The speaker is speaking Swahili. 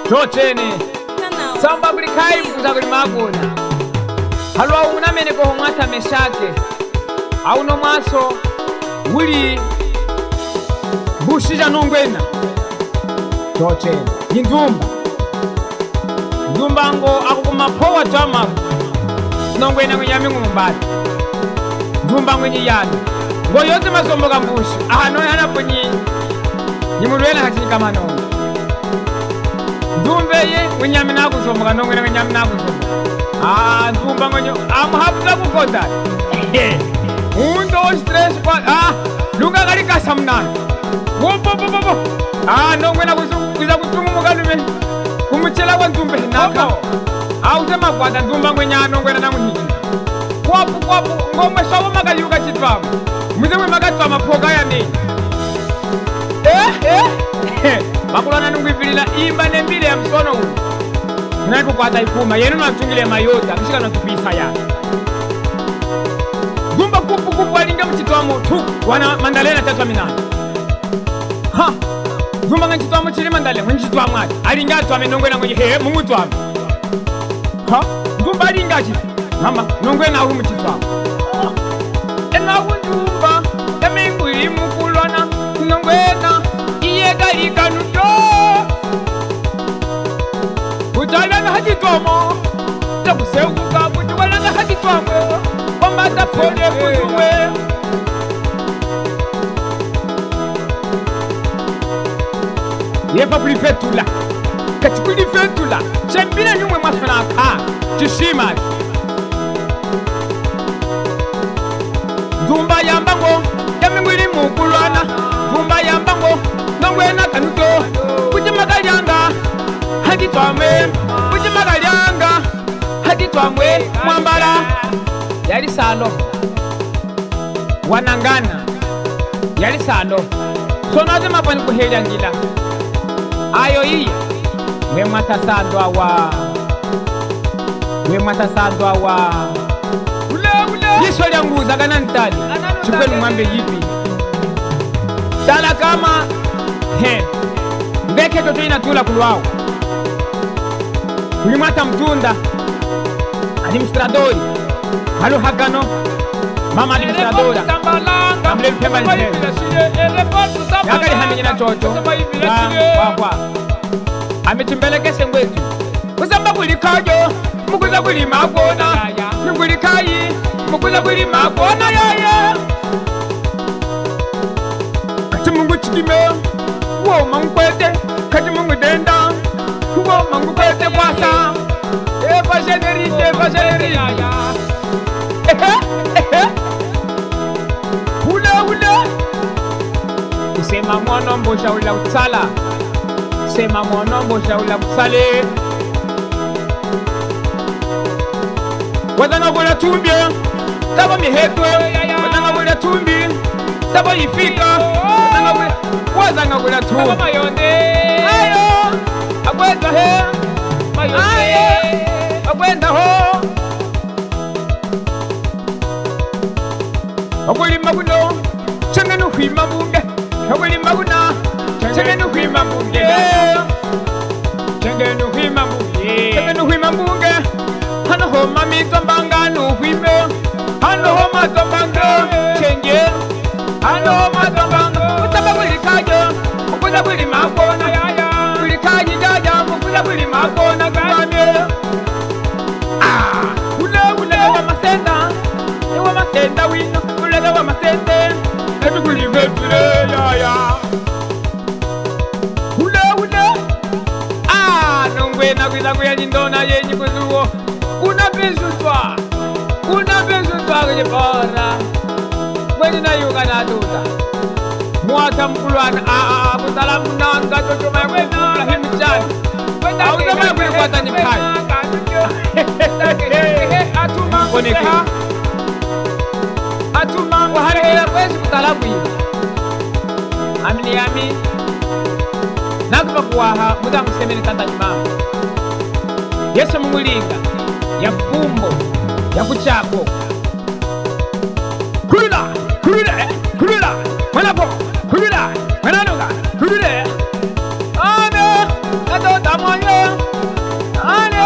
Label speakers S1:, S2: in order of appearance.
S1: Chochene samba bulikai mkuza kuli magona halwa unamene ko mwata meshake au no mwaso wuli bushija nongwena chochene Ndumba ngo akukuma powa tama nongwena ngonyami ngumbati Ndumba ngwenyi yani ngo yote masombo kambushi ahano yana kunyi nimulwena hachinika manongo Ndumbeye ngonyami nakusomboka nongwena ngonyami nakusomboka Ndumba ngonyo amuhapuza kukoda Undo stress kwa lunga kalika samnana Wopo nongwena kuza kutungu mukalume Kumuchela kwa Ndumbe naka Autema kwata Ndumba ngwenya nongwena nanguhiki Kwapu ngomwe sawa makayuka chitwamu Muzemwe makatwa mapoka ya nini Makulana nungwipilila imba nembile ya msono unu Tunaiku kwata ikuma yenu natungile mayota kishika natupisa ya Ndumba kupu walinga mchitwamu tu wana mandalena tatwa minana Ndumba nga mchitwamu chili mandale mchitwamu ati alinga atwame nongwena mwenye mungu twame Ndumba alinga chili Mama nongwena ahu mchitwamu Enahu Ndumba Yamingu imukulwana Nongwena Iyega ikanuto Ujalana hajitwamo Takuseuka Kujuwalana hajitwamo Omata pole kujuwe Yefa prefetula Katikuli fetula Chembile nyumwe mafanaka Chishimaji Ndumba yambango Yamingu imukulwana Ndumba yambango Nongwena kanuto Kujimagalyanga Hajitwamwe Kujimagalyanga Hajitwamwe Mwambala Yali salo Wanangana Yali salo Sonaze mapani kuhelya ngila Ayo iya Mwe matasandwa wa Yisho lya nguza kana ntali Chikwenu mwambe yipi Tala kama Mbeke toto inatula kuluwao Kulimata mtunda Administradori Halu hagano Mama administradora Kamle mpemba nipemba Yakali hamenyina chocho Wakwa Ametimbelekese ngwetu Kuzamba kulikajo Mukuza kulima kona Mkulikayi Mukuza kulima kona yaya Kati mungu chikime Wo mangukwete Kati mungu denda Wo mangukwete kwasa Eva jeneri Ula Kusema mwono mbosha ula utsala Kusema mwono mbosha ula utsale Wadanga wula tumbi Sabo mihetwe Wadanga wula tumbi Sabo ifika Wadanga wula tumbi Sabo mayonde Ayo Akwenda he Mayonde Akwenda ho Akwelima kuno Chengenu huima bunge Akwelima kuna Chengenu huima bunge Chengenu huima bunge Hano homa mitombanga nuhwime Hano homa tombanga Chenge Hano homa tombanga Utaba kulikajo Mukuza kulima kona yaya Kulikaji jaja Mukuza kulima kona gane Ulega wa masenda Ewa masenda wino Ulega wa masende Ebi kulivetule yaya Nongwena kwila kuyalindona yenyi kuzuwo Kuna bezutwa kwenye bora Kwenye na yuka na duda Mwata mkulwana Kusalamu nanga Chochoma ya kwena Ibrahimu chani Auzama ya kwena kwata ni mkai Atuma Waharekela kwezi kusalamu hii Amini yami Nakupa kuwaha Muda msemeni tata ni mama Yesu mungulinga Ya fumbo Ya kuchako Kulula Mwanapo Kulula Mwananuga Kulule Ame Nato Ane